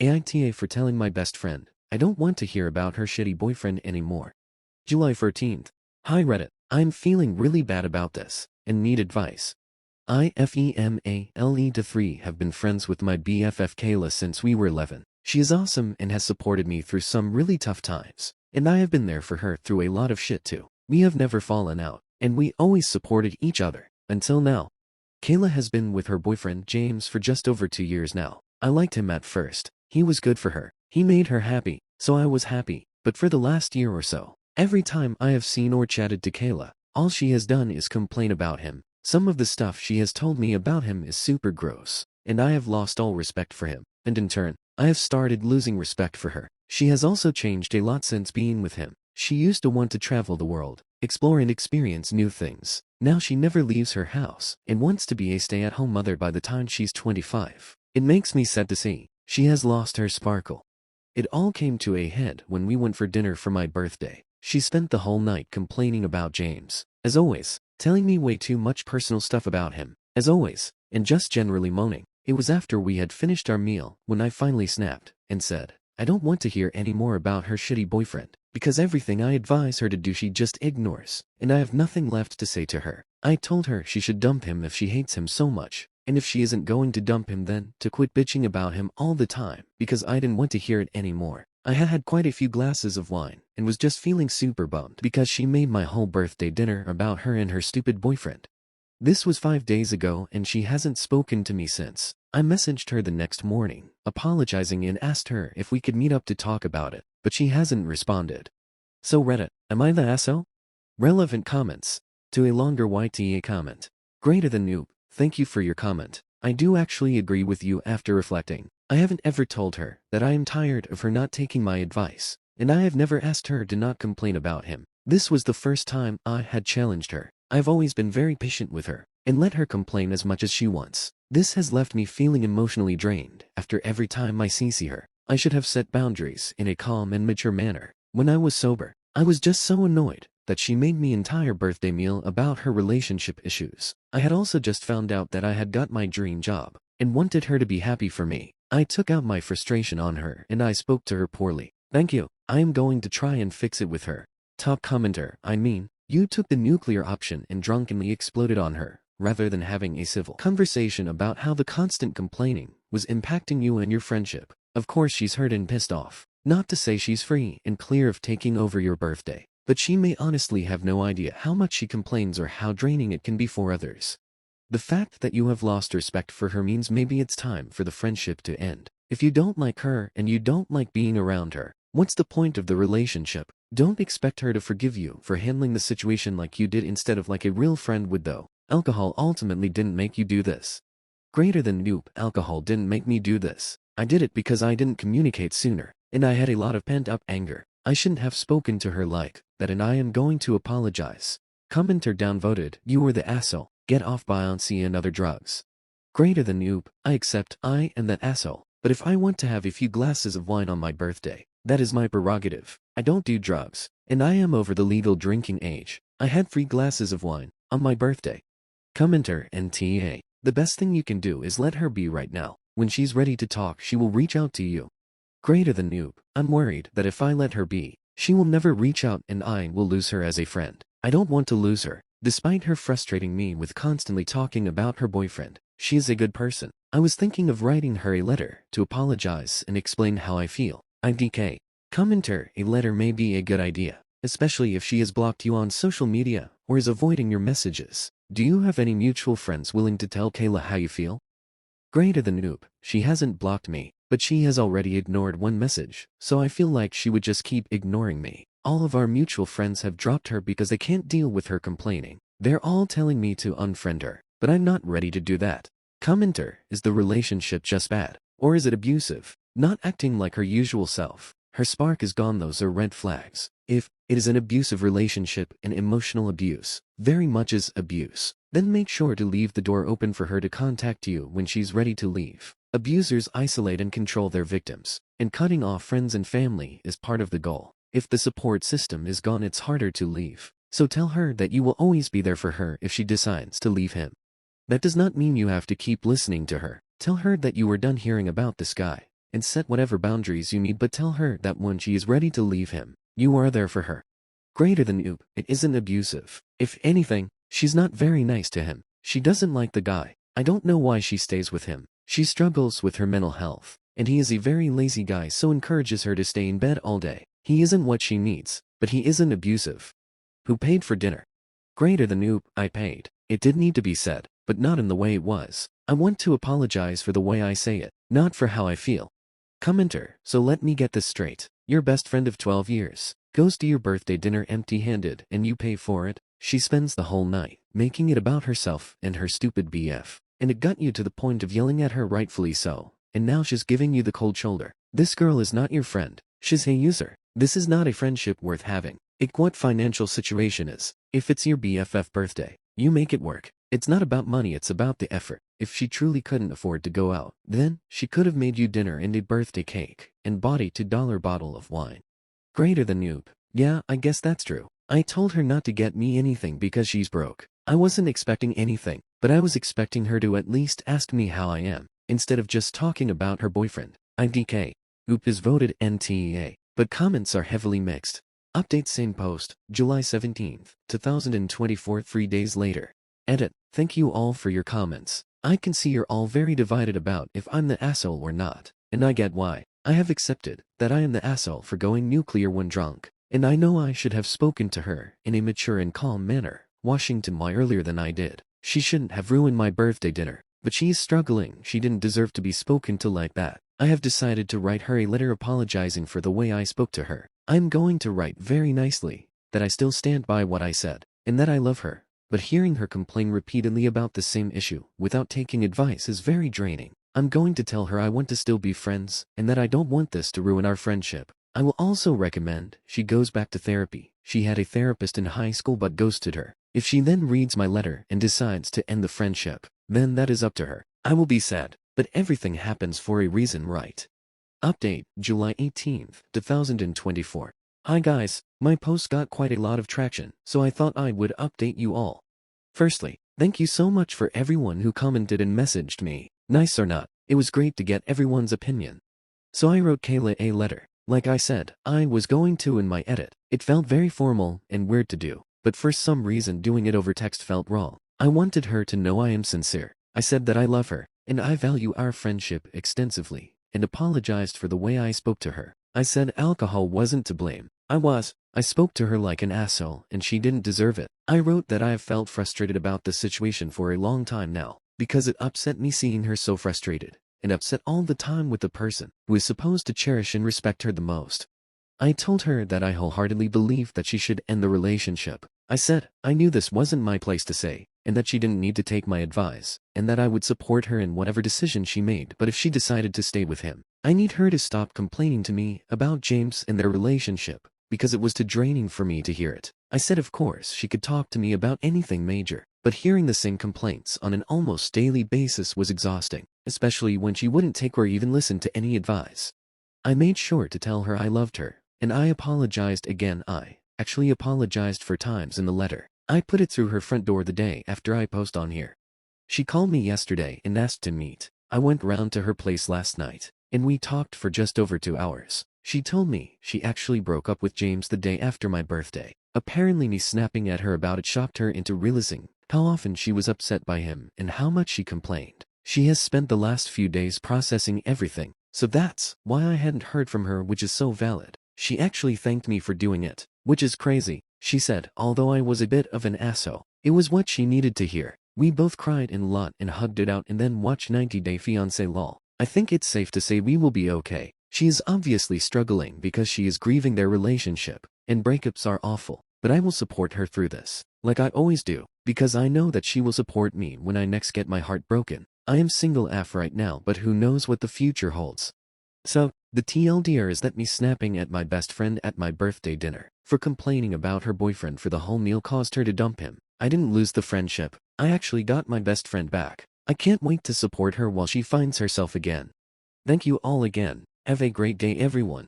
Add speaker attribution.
Speaker 1: AITA for telling my best friend. I don't want to hear about her shitty boyfriend anymore. July 14th. Hi Reddit. I'm feeling really bad about this and need advice. IFEMALE3 have been friends with my BFF Kayla since we were 11. She is awesome and has supported me through some really tough times, and I have been there for her through a lot of shit too. We have never fallen out, and we always supported each other, until now. Kayla has been with her boyfriend James for just over 2 years now. I liked him at first. He was good for her. He made her happy, so I was happy. But for the last year or so, every time I have seen or chatted to Kayla, all she has done is complain about him. Some of the stuff she has told me about him is super gross, and I have lost all respect for him, and in turn, I have started losing respect for her. She has also changed a lot since being with him. She used to want to travel the world, explore and experience new things. Now she never leaves her house and wants to be a stay-at-home mother by the time she's 25. It makes me sad to see. She has lost her sparkle. It all came to a head when we went for dinner for my birthday. She spent the whole night complaining about James, as always, telling me way too much personal stuff about him, as always, and just generally moaning. It was after we had finished our meal when I finally snapped and said, I don't want to hear any more about her shitty boyfriend, because everything I advise her to do she just ignores, and I have nothing left to say to her. I told her she should dump him if she hates him so much, and if she isn't going to dump him then to quit bitching about him all the time, because I didn't want to hear it anymore. I had had quite a few glasses of wine and was just feeling super bummed because she made my whole birthday dinner about her and her stupid boyfriend. This was 5 days ago and she hasn't spoken to me since. I messaged her the next morning, apologizing and asked her if we could meet up to talk about it, but she hasn't responded. So Reddit, am I the asshole? Relevant comments. To a longer YTA comment. Greater than noob, thank you for your comment. I do actually agree with you after reflecting. I haven't ever told her that I am tired of her not taking my advice, and I have never asked her to not complain about him. This was the first time I had challenged her. I've always been very patient with her, and let her complain as much as she wants. This has left me feeling emotionally drained after every time I see her. I should have set boundaries in a calm and mature manner. When I was sober, I was just so annoyed that she made me entire birthday meal about her relationship issues. I had also just found out that I had got my dream job, and wanted her to be happy for me. I took out my frustration on her and I spoke to her poorly. Thank you. I am going to try and fix it with her. Top commenter, I mean, you took the nuclear option and drunkenly exploded on her, rather than having a civil conversation about how the constant complaining was impacting you and your friendship. Of course she's hurt and pissed off. Not to say she's free and clear of taking over your birthday, but she may honestly have no idea how much she complains or how draining it can be for others. The fact that you have lost respect for her means maybe it's time for the friendship to end. If you don't like her and you don't like being around her, what's the point of the relationship? Don't expect her to forgive you for handling the situation like you did instead of like a real friend would though. Alcohol ultimately didn't make you do this. Greater than noob, alcohol didn't make me do this. I did it because I didn't communicate sooner, and I had a lot of pent-up anger. I shouldn't have spoken to her like that and I am going to apologize. Commenter downvoted, you were the asshole. Get off Beyonce and other drugs. Greater than noob, I accept I am that asshole, but if I want to have a few glasses of wine on my birthday, that is my prerogative. I don't do drugs, and I am over the legal drinking age. I had 3 glasses of wine on my birthday. Commenter NTA, the best thing you can do is let her be right now. When she's ready to talk she will reach out to you. Greater than noob, I'm worried that if I let her be, she will never reach out and I will lose her as a friend. I don't want to lose her. Despite her frustrating me with constantly talking about her boyfriend, she is a good person. I was thinking of writing her a letter to apologize and explain how I feel. IDK. Commenter, a letter may be a good idea, especially if she has blocked you on social media or is avoiding your messages. Do you have any mutual friends willing to tell Kayla how you feel? Greater than noob, she hasn't blocked me, but she has already ignored one message, so I feel like she would just keep ignoring me. All of our mutual friends have dropped her because they can't deal with her complaining. They're all telling me to unfriend her, but I'm not ready to do that. Commenter, is the relationship just bad? Or is it abusive? Not acting like her usual self. Her spark is gone, those are red flags. If it is an abusive relationship and emotional abuse, very much is abuse, then make sure to leave the door open for her to contact you when she's ready to leave. Abusers isolate and control their victims, and cutting off friends and family is part of the goal. If the support system is gone it's harder to leave, so tell her that you will always be there for her if she decides to leave him. That does not mean you have to keep listening to her. Tell her that you are done hearing about this guy, and set whatever boundaries you need, but tell her that when she is ready to leave him, you are there for her. Greater than oop, it isn't abusive. If anything, she's not very nice to him. She doesn't like the guy. I don't know why she stays with him. She struggles with her mental health, and he is a very lazy guy, so encourages her to stay in bed all day. He isn't what she needs, but he isn't abusive. Who paid for dinner? Greater than oop, I paid. It did need to be said, but not in the way it was. I want to apologize for the way I say it, not for how I feel. Commenter, so let me get this straight. Your best friend of 12 years goes to your birthday dinner empty-handed and you pay for it? She spends the whole night making it about herself and her stupid BF. And it got you to the point of yelling at her, rightfully so. And now she's giving you the cold shoulder. This girl is not your friend. She's a user. This is not a friendship worth having. What financial situation is? If it's your BFF birthday, you make it work. It's not about money, it's about the effort. If she truly couldn't afford to go out, then she could have made you dinner and a birthday cake, and bought a $2 bottle of wine. Greater than noob. Yeah, I guess that's true. I told her not to get me anything because she's broke. I wasn't expecting anything, but I was expecting her to at least ask me how I am, instead of just talking about her boyfriend. IDK. Oop is voted NTA, but comments are heavily mixed. Update same post, July 17th, 2024, 3 days later. Edit. Thank you all for your comments. I can see you're all very divided about if I'm the asshole or not, and I get why. I have accepted that I am the asshole for going nuclear when drunk, and I know I should have spoken to her in a mature and calm manner, Washington Y earlier than I did. She shouldn't have ruined my birthday dinner, but she is struggling. She didn't deserve to be spoken to like that. I have decided to write her a letter apologizing for the way I spoke to her. I'm going to write very nicely that I still stand by what I said, and that I love her. But hearing her complain repeatedly about the same issue without taking advice is very draining. I'm going to tell her I want to still be friends, and that I don't want this to ruin our friendship. I will also recommend she goes back to therapy. She had a therapist in high school but ghosted her. If she then reads my letter and decides to end the friendship, then that is up to her. I will be sad, but everything happens for a reason, right? Update, July 18th, 2024. Hi guys, my post got quite a lot of traction, so I thought I would update you all. Firstly, thank you so much for everyone who commented and messaged me. Nice or not, it was great to get everyone's opinion. So I wrote Kayla a letter. Like I said, I was going to in my edit. It felt very formal and weird to do, but for some reason doing it over text felt wrong. I wanted her to know I am sincere. I said that I love her, and I value our friendship extensively, and apologized for the way I spoke to her. I said alcohol wasn't to blame. I spoke to her like an asshole, and she didn't deserve it. I wrote that I have felt frustrated about the situation for a long time now, because it upset me seeing her so frustrated, and upset all the time with the person who is supposed to cherish and respect her the most. I told her that I wholeheartedly believe that she should end the relationship. I said I knew this wasn't my place to say, and that she didn't need to take my advice, and that I would support her in whatever decision she made, but if she decided to stay with him, I need her to stop complaining to me about James and their relationship, because it was too draining for me to hear it. I said of course she could talk to me about anything major, but hearing the same complaints on an almost daily basis was exhausting, especially when she wouldn't take or even listen to any advice. I made sure to tell her I loved her, and I apologized again. I actually apologized 4 times in the letter. I put it through her front door the day after I post on here. She called me yesterday and asked to meet. I went round to her place last night, and we talked for just over 2 hours. She told me she actually broke up with James the day after my birthday. Apparently me snapping at her about it shocked her into realizing how often she was upset by him and how much she complained. She has spent the last few days processing everything, so that's why I hadn't heard from her, which is so valid. She actually thanked me for doing it, which is crazy. She said, although I was a bit of an asshole, it was what she needed to hear. We both cried a lot and hugged it out and then watched 90 Day Fiancé lol. I think it's safe to say we will be okay. She is obviously struggling because she is grieving their relationship, and breakups are awful, but I will support her through this, like I always do, because I know that she will support me when I next get my heart broken. I am single AF right now, but who knows what the future holds. So, the TLDR is that me snapping at my best friend at my birthday dinner for complaining about her boyfriend for the whole meal caused her to dump him. I didn't lose the friendship. I actually got my best friend back. I can't wait to support her while she finds herself again. Thank you all again. Have a great day everyone.